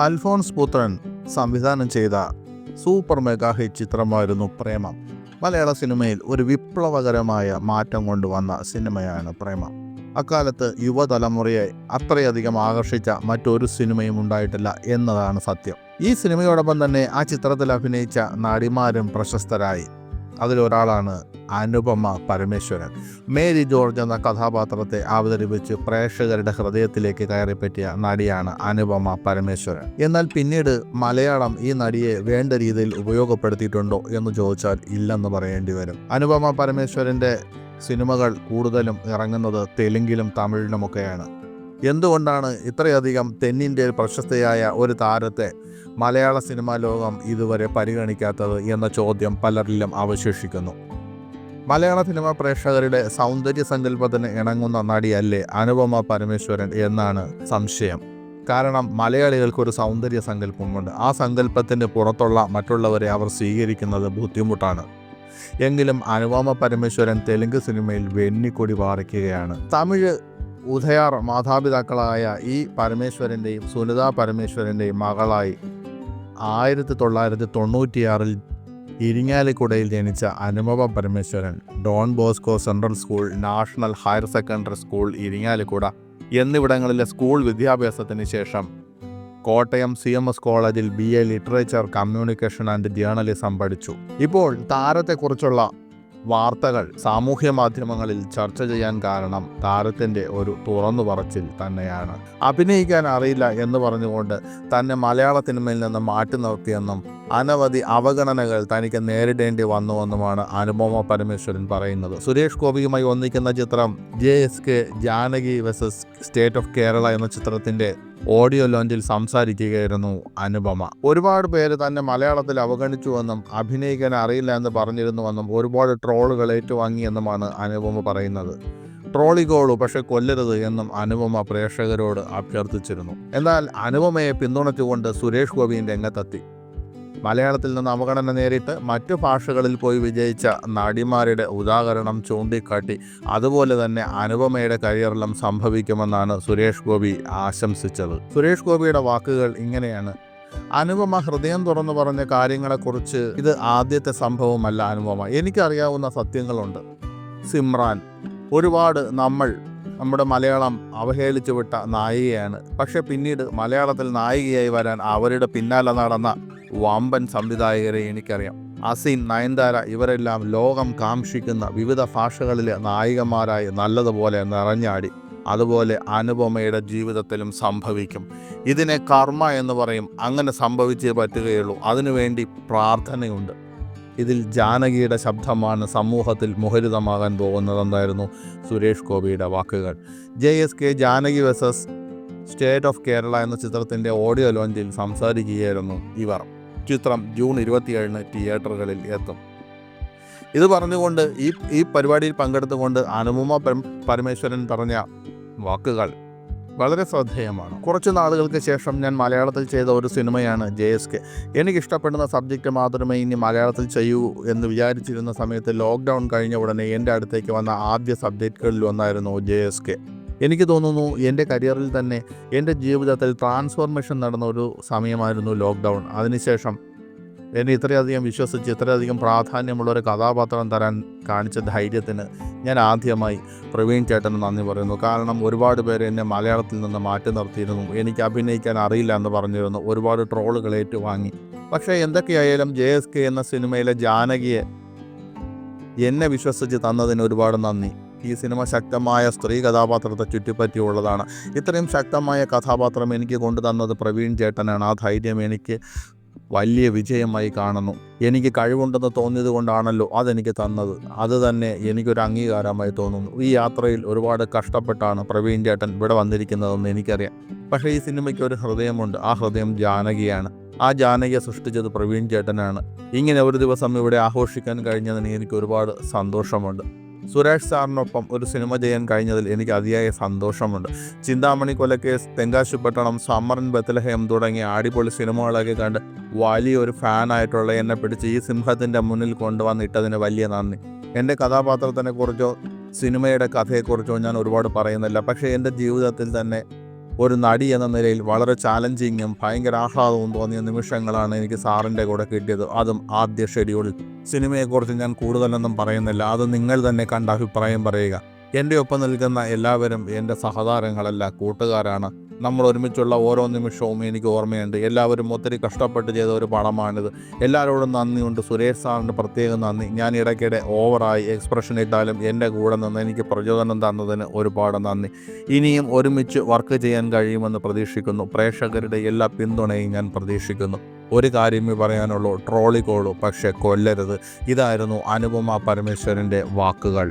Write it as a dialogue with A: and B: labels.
A: അൽഫോൺസ് പുത്രൻ സംവിധാനം ചെയ്ത സൂപ്പർ മെഗാ ഹിറ്റ് ചിത്രമായിരുന്നു പ്രേമം. മലയാള സിനിമയിൽ ഒരു വിപ്ലവകരമായ മാറ്റം കൊണ്ടുവന്ന സിനിമയാണ് പ്രേമം. അക്കാലത്ത് യുവതലമുറയെ അത്രയധികം ആകർഷിച്ച മറ്റൊരു സിനിമയും ഉണ്ടായിട്ടില്ല എന്നതാണ് സത്യം. ഈ സിനിമയോടൊപ്പം തന്നെ ആ ചിത്രത്തിൽ അഭിനയിച്ച നടിമാരും പ്രശസ്തരായി. അതിലൊരാളാണ് അനുപമ പരമേശ്വരൻ. മേരി ജോർജ് എന്ന കഥാപാത്രത്തെ അവതരിപ്പിച്ച് പ്രേക്ഷകരുടെ ഹൃദയത്തിലേക്ക് കയറിപ്പറ്റിയ നടിയാണ് അനുപമ പരമേശ്വരൻ. എന്നാൽ പിന്നീട് മലയാളം ഈ നടിയെ വേണ്ട രീതിയിൽ ഉപയോഗപ്പെടുത്തിയിട്ടുണ്ടോ എന്ന് ചോദിച്ചാൽ ഇല്ലെന്ന് പറയേണ്ടി വരും. അനുപമ പരമേശ്വരൻ്റെ സിനിമകൾ കൂടുതലും ഇറങ്ങുന്നത് തെലുങ്കിലും തമിഴിലുമൊക്കെയാണ്. എന്തുകൊണ്ടാണ് ഇത്രയധികം തെന്നിന്ത്യയിൽ പ്രശസ്തയായ ഒരു താരത്തെ മലയാള സിനിമാ ലോകം ഇതുവരെ പരിഗണിക്കാത്തത് എന്ന ചോദ്യം പലരിലും അവശേഷിക്കുന്നു. മലയാള സിനിമാ പ്രേക്ഷകരുടെ സൗന്ദര്യ സങ്കല്പത്തിന് ഇണങ്ങുന്ന നടിയല്ലേ അനുപമ പരമേശ്വരൻ എന്നാണ് സംശയം. കാരണം മലയാളികൾക്കൊരു സൗന്ദര്യ സങ്കല്പമുണ്ട്. ആ സങ്കല്പത്തിന് പുറത്തുള്ള മറ്റുള്ളവരെ അവർ സ്വീകരിക്കുന്നത് ബുദ്ധിമുട്ടാണ്. എങ്കിലും അനുപമ പരമേശ്വരൻ തെലുങ്ക് സിനിമയിൽ വെന്നിക്കൊടി പാറിക്കുകയാണ്. തമിഴ് ഉദയാർ മാതാപിതാക്കളായ ഈ പരമേശ്വരൻ്റെയും സുനിത പരമേശ്വരൻ്റെയും മകളായി 1996 ഇരിങ്ങാലിക്കുടയിൽ ജനിച്ച Anupama Parameswaran Don Bosco central school, national higher secondary school Irinjalakuda എന്നിവിടങ്ങളിലെ സ്കൂൾ വിദ്യാഭ്യാസത്തിന് ശേഷം കോട്ടയം CMS കോളേജിൽ BA literature, communication and journalism പഠിച്ചു. ഇപ്പോൾ താരത്തെക്കുറിച്ചുള്ള വാർത്തകൾ സാമൂഹ്യ മാധ്യമങ്ങളിൽ ചർച്ച ചെയ്യാൻ കാരണം താരത്തിൻ്റെ ഒരു തുറന്നു പറച്ചിൽ തന്നെയാണ്. അഭിനയിക്കാൻ അറിയില്ല എന്ന് പറഞ്ഞുകൊണ്ട് തന്നെ മലയാള സിനിമയിൽ നിന്ന് മാറ്റി നിർത്തിയെന്നും അനവധി അവഗണനകൾ തനിക്ക് നേരിടേണ്ടി വന്നുവെന്നുമാണ് അനുപമ പരമേശ്വരൻ പറയുന്നത്. സുരേഷ് ഗോപിയുമായി ഒന്നിക്കുന്ന ചിത്രം JSK Janaki versus state of Kerala എന്ന ചിത്രത്തിൻ്റെ ഓഡിയോ ലോഞ്ചിൽ സംസാരിക്കുകയായിരുന്നു അനുപമ. ഒരുപാട് പേര് തന്നെ മലയാളത്തിൽ അവഗണിച്ചുവെന്നും അഭിനയിക്കാൻ അറിയില്ല എന്ന് പറഞ്ഞിരുന്നുവെന്നും ഒരുപാട് ട്രോളുകൾ ഏറ്റുവാങ്ങിയെന്നുമാണ് അനുപമ പറയുന്നത്. ട്രോളിക്കോളൂ, പക്ഷെ കൊല്ലരുത് എന്നും അനുപമ പ്രേക്ഷകരോട് അഭ്യർത്ഥിച്ചിരുന്നു. എന്നാൽ അനുപമയെ പിന്തുണച്ചുകൊണ്ട് സുരേഷ് ഗോപിയും രംഗത്തെത്തി. മലയാളത്തിൽ നിന്ന് അവഗണന നേരിട്ട് മറ്റു ഭാഷകളിൽ പോയി വിജയിച്ച നടിമാരുടെ ഉദാഹരണം ചൂണ്ടിക്കാട്ടി അതുപോലെ തന്നെ അനുപമയുടെ കരിയറിലും സംഭവിക്കുമെന്നാണ് സുരേഷ് ഗോപി ആശംസിച്ചത്. സുരേഷ് ഗോപിയുടെ വാക്കുകൾ ഇങ്ങനെയാണ്: അനുപമ ഹൃദയം തുറന്നു പറഞ്ഞ കാര്യങ്ങളെക്കുറിച്ച് ഇത് ആദ്യത്തെ സംഭവമല്ല അനുപമ. എനിക്കറിയാവുന്ന സത്യങ്ങളുണ്ട്. സിമ്രാൻ ഒരുപാട് നമ്മുടെ മലയാളം അവഹേളിച്ചു വിട്ട നായികയാണ്. പക്ഷെ പിന്നീട് മലയാളത്തിൽ നായികയായി വരാൻ അവരുടെ പിന്നാലെ നടന്ന വമ്പൻ സംവിധായകരെ എനിക്കറിയാം. അസിൻ, നയൻതാര ഇവരെല്ലാം ലോകം കാംക്ഷിക്കുന്ന വിവിധ ഭാഷകളിലെ നായികമാരായി നല്ലതുപോലെ നിറഞ്ഞാടി. അതുപോലെ അനുപമയുടെ ജീവിതത്തിലും സംഭവിക്കും. ഇതിനെ കർമ്മ എന്ന് പറയും. അങ്ങനെ സംഭവിച്ചേ പറ്റുകയുള്ളൂ. അതിനുവേണ്ടി പ്രാർത്ഥനയുണ്ട്. ഇതിൽ ജാനകിയുടെ ശബ്ദമാണ് സമൂഹത്തിൽ മുഖരിതമാകാൻ പോകുന്നതെന്നായിരുന്നു സുരേഷ് ഗോപിയുടെ വാക്കുകൾ. JSK Janaki versus state of Kerala എന്ന ചിത്രത്തിൻ്റെ ഓഡിയോ ലോഞ്ചിൽ സംസാരിക്കുകയായിരുന്നു ഇവർ. ചിത്രം ജൂൺ 27 തിയേറ്ററുകളിൽ എത്തും. ഇത് പറഞ്ഞുകൊണ്ട് ഈ പരിപാടിയിൽ പങ്കെടുത്തുകൊണ്ട് അനുപമ പരമേശ്വരൻ പറഞ്ഞ വാക്കുകൾ വളരെ ശ്രദ്ധേയമാണ്. കുറച്ച് നാളുകൾക്ക് ശേഷം ഞാൻ മലയാളത്തിൽ ചെയ്ത ഒരു സിനിമയാണ് JSK. എനിക്കിഷ്ടപ്പെടുന്ന സബ്ജക്റ്റ് മാത്രമേ ഇനി മലയാളത്തിൽ ചെയ്യൂ എന്ന് വിചാരിച്ചിരുന്ന സമയത്ത് ലോക്ക്ഡൗൺ കഴിഞ്ഞ ഉടനെ എൻ്റെ അടുത്തേക്ക് വന്ന ആദ്യ സബ്ജക്റ്റുകളിൽ ഒന്നായിരുന്നു JSK. എനിക്ക് തോന്നുന്നു എൻ്റെ കരിയറിൽ തന്നെ എൻ്റെ ജീവിതത്തിൽ ട്രാൻസ്ഫോർമേഷൻ നടന്ന ഒരു സമയമായിരുന്നു ലോക്ക്ഡൗൺ. അതിനുശേഷം എന്നെ ഇത്രയധികം വിശ്വസിച്ച് ഇത്രയധികം പ്രാധാന്യമുള്ള ഒരു കഥാപാത്രം തരാൻ കാണിച്ച ധൈര്യത്തിന് ഞാൻ ആദ്യമായി പ്രവീൺ ചേട്ടന് നന്ദി പറയുന്നു. കാരണം ഒരുപാട് പേര് എന്നെ മലയാളത്തിൽ നിന്ന് മാറ്റി നിർത്തിയിരുന്നു. എനിക്ക് അഭിനയിക്കാൻ അറിയില്ല എന്ന് പറഞ്ഞിരുന്നു. ഒരുപാട് ട്രോളുകൾ ഏറ്റുവാങ്ങി. പക്ഷേ എന്തൊക്കെയായാലും JSK എന്ന സിനിമയിലെ ജാനകിയെ എന്നെ വിശ്വസിച്ച് തന്നതിന് ഒരുപാട് നന്ദി. ഈ സിനിമ ശക്തമായ സ്ത്രീ കഥാപാത്രത്തെ ചുറ്റിപ്പറ്റിയുള്ളതാണ്. ഇത്രയും ശക്തമായ കഥാപാത്രം എനിക്ക് കൊണ്ടുതന്നത് പ്രവീൺ ചേട്ടനാണ്. ആ ധൈര്യം എനിക്ക് വലിയ വിജയമായി കാണുന്നു. എനിക്ക് കഴിവുണ്ടെന്ന് തോന്നിയത് കൊണ്ടാണല്ലോ അതെനിക്ക് തന്നത്. അത് തന്നെ എനിക്കൊരു അംഗീകാരമായി തോന്നുന്നു. ഈ യാത്രയിൽ ഒരുപാട് കഷ്ടപ്പെട്ടാണ് പ്രവീൺ ചേട്ടൻ ഇവിടെ വന്നിരിക്കുന്നതെന്ന് എനിക്കറിയാം. പക്ഷേ ഈ സിനിമയ്ക്ക് ഒരു ഹൃദയമുണ്ട്. ആ ഹൃദയം ജാനകിയാണ്. ആ ജാനകിയെ സൃഷ്ടിച്ചത് പ്രവീൺ ചേട്ടനാണ്. ഇങ്ങനെ ഒരു ദിവസം ഇവിടെ ആഘോഷിക്കാൻ കഴിഞ്ഞതിന് എനിക്ക് ഒരുപാട് സന്തോഷമുണ്ട്. സുരേഷ് സാറിനൊപ്പം ഒരു സിനിമ ചെയ്യാൻ കഴിഞ്ഞതിൽ എനിക്ക് അതിയായ സന്തോഷമുണ്ട്. ചിന്താമണി കൊലക്കേസ്, തെങ്കാശിപ്പട്ടണം, സമ്മർ ഇൻ ബത്ലഹേം തുടങ്ങിയ അടിപൊളി സിനിമകളൊക്കെ കണ്ട് വലിയൊരു ഫാനായിട്ടുള്ള എന്നെ പിടിച്ച് ഈ സിംഹത്തിൻ്റെ മുന്നിൽ കൊണ്ടുവന്നിട്ടതിന് വലിയ നന്ദി. എൻ്റെ കഥാപാത്രത്തിനെക്കുറിച്ചോ സിനിമയുടെ കഥയെക്കുറിച്ചോ ഞാൻ ഒരുപാട് പറയുന്നില്ല. പക്ഷേ എൻ്റെ ജീവിതത്തിൽ തന്നെ ഒരു നടി എന്ന നിലയിൽ വളരെ ചാലഞ്ചിങ്ങും ഭയങ്കര ആഹ്ലാദവും തോന്നിയ നിമിഷങ്ങളാണ് എനിക്ക് സാറിൻ്റെ കൂടെ കിട്ടിയത്. അതും ആദ്യ ഷെഡ്യൂളിൽ. സിനിമയെക്കുറിച്ച് ഞാൻ കൂടുതലൊന്നും പറയുന്നില്ല, അത് നിങ്ങൾ തന്നെ കണ്ട അഭിപ്രായം പറയുക. എൻ്റെ ഒപ്പം നിൽക്കുന്ന എല്ലാവരും എൻ്റെ സഹതാരങ്ങളല്ല, കൂട്ടുകാരാണ്. നമ്മൾ ഒരുമിച്ചുള്ള ഓരോ നിമിഷവും എനിക്ക് ഓർമ്മയുണ്ട്. എല്ലാവരും ഒത്തിരി കഷ്ടപ്പെട്ട് ചെയ്ത ഒരു പടമാണിത്. എല്ലാവരോടും നന്ദിയുണ്ട്. സുരേഷ് സാറിന് പ്രത്യേകം നന്ദി. ഞാൻ ഇടയ്ക്കിടെ ഓവറായി എക്സ്പ്രഷൻ ഇട്ടാലും എൻ്റെ കൂടെ നിന്ന് എനിക്ക് പ്രചോദനം തന്നതിന് ഒരുപാട് നന്ദി. ഇനിയും ഒരുമിച്ച് വർക്ക് ചെയ്യാൻ കഴിയുമെന്ന് പ്രതീക്ഷിക്കുന്നു. പ്രേക്ഷകരുടെ എല്ലാ പിന്തുണയും ഞാൻ പ്രതീക്ഷിക്കുന്നു. ഒരു കാര്യമേ പറയാനുള്ളൂ, ട്രോളിക്കോളൂ, പക്ഷേ കൊല്ലരുത്. ഇതായിരുന്നു അനുപമ പരമേശ്വരൻ്റെ വാക്കുകൾ.